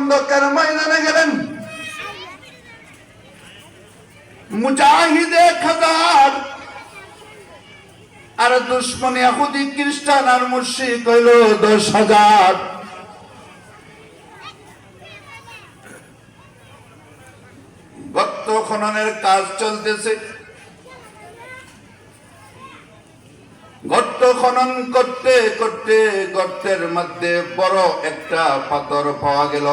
খন্দকের ময়দানে গেলেন, মুজাহিদ 1000 আর দুশ্মন ইহুদি খ্রিস্টান আর মুশরিক হইল 10,000। গর্ত খননের কাজ চলতেছে। গর্ত খনন করতে করতে গর্তের মধ্যে বড় একটা পাথর পাওয়া গেল।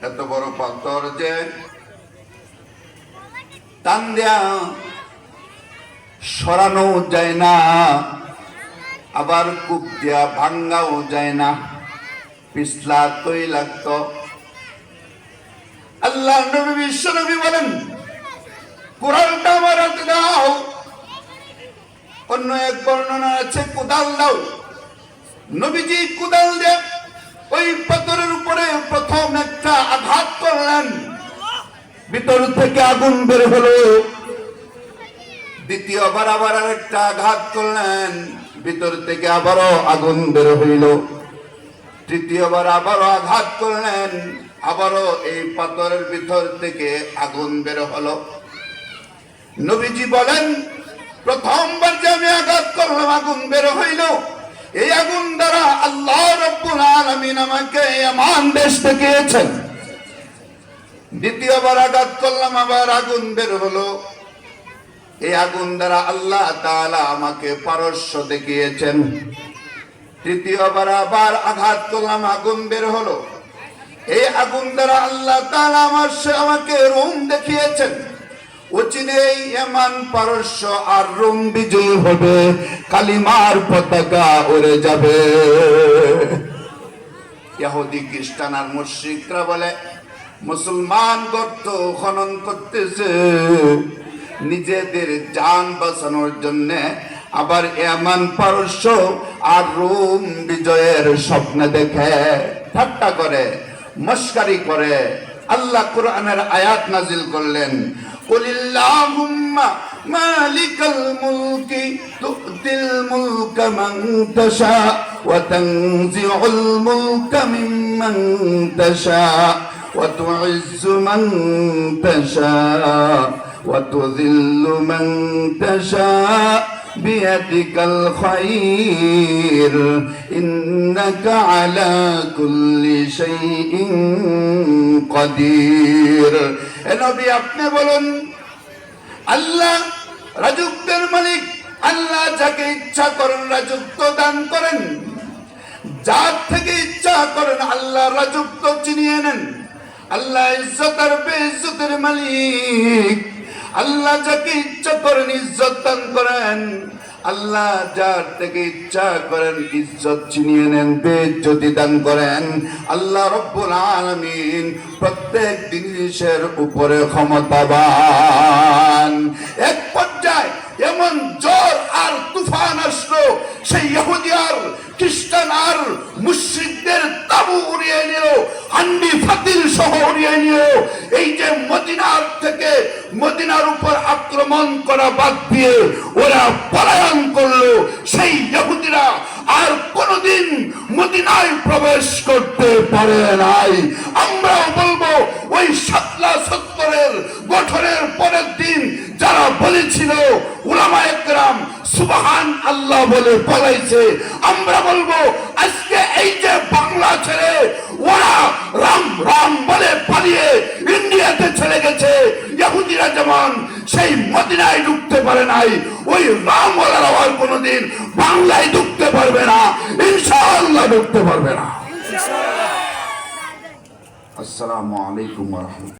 এত বড় পাথর যে টান দেয়া সরানো যায় না, আবার কূপ দিয়া ভাঙ্গাও যায় না, পিছলা তৈ লাগত। আল্লাহ নবী বিশ্ব নবী বলেন, কুড়ালটা আমার হাতে দাও। অন্য এক বর্ণনা আছে কোদাল দাও। নবীজি কোদাল দিয়ে ওই পাথরের উপরে প্রথম একটা আঘাত করলেন, ভিতর থেকে আগুন বের হলো। দ্বিতীয়বার আবার আরেকটা আঘাত করলেন, ভিতর থেকে আবারও আগুন বের হইল। তৃতীয়বার আবারও আঘাত করলেন, আবারও এই পাথরের ভিতর থেকে আগুন বের হলো। নবীজি বলেন, প্রথমবার যে আমি আঘাত করলাম আগুন বের হইল, এই আগুন দ্বারা আল্লাহ রাব্বুল আলামিন আমাকে ইয়ামান দেশ দেখিয়েছেন। দ্বিতীয়বার আঘাত করলাম, আবার আগুন বের হলো, এই আগুন দ্বারা আল্লাহ তাআলা আমাকে পারস্য দেখিয়েছেন। তৃতীয়বার আবার আঘাত করলাম, আগুন বের হলো, এই আগুন দ্বারা আল্লাহ তাআলা আমাকে রোম দেখিয়েছেন। অচিরে ইয়ামান পারস্য আর রোম বিজয়ী হবে, কালিমার পতাকা উড়ে যাবে। ইহুদি খ্রিস্টান আর মুশরিকরা বলে, মুসলমান গর্ত খনন করতেছে নিজেদের জান বাঁচানোর জন্য, আবার ইয়ামান পারস্য আর রোম বিজয়ের স্বপ্ন দেখে, ঠাট্টা করে, মস্কারি করে। আল্লাহ কোরআনের আয়াত নাজিল করলেন, কুলিল্লাহুম্মা মালিকাল মুলকি তুতিল মুলকা মান তাশা ওয়া তানজিউল মুলকা মিম্মান তাশা ওয়া তুইজ্জু মান তাশা ওয়া তুযিল্লু মান তাশা বিয়াদিকাল খায়র ইন্নাকা আলা কুল্লি শাইইন কাদির। এ নবী, আপনি বলুন, আল্লাহ রাজত্বের মালিক, আল্লাহ যাকে ইচ্ছা করেন রাজত্ব দান করেন, যার থেকে ইচ্ছা করেন আল্লাহ রাজত্ব ছিনিয়ে নেন। আল্লাহ ইজ্জত আর বেইজ্জতের মালিক, আল্লাহ যাকে ইচ্ছা করেন ইজ্জত দান করেন, আল্লাহ যার থেকে ইচ্ছা করেন ইজ্জত ছিনিয়ে নেন, বেইজ্জতি দান করেন। আল্লাহ রব্বুল আলামিন প্রত্যেক জিনিসের উপরে ক্ষমতাবান। এক পর্যায়ে এমন জ্বর আর তুফান আসলো, সেই ইহুদি আর খ্রিস্টান আর মুশরিকদের তাবু উড়িয়ে নিল, হান্ডি ফাতিল সহ উড়িয়ে নিল। এই যে মদিনার থেকে মদিনার উপর আক্রমণ করা বাদ দিয়ে ওরা পলায়ন করলো, সেই ইহুদিরা আর কোনদিন মদিনায় প্রবেশ করতে পারে নাই। আমরাও বলবো, ওই শাপলা চত্বরের গঠনের পরের দিন যারা বলেছিল উলামায়ে কেরাম সুবহান আল্লাহ বলে পলাইছে, আমরা বলবো আজকে এই যে বাংলা ছেড়ে ওরা রাম রাম বলে পালিয়ে ইন্ডিয়াতে চলে গেছে, ইহুদিরা যেমন সেই মদিনায় ঢুকতে পারে নাই, ওই রামওয়ালারা আর কোনোদিন বাংলায় ঢুকতে পারবে না, ইনশাআল্লাহ ঢুকতে পারবে না। আসসালামু আলাইকুম ওয়া রাহমাতুল্লাহ।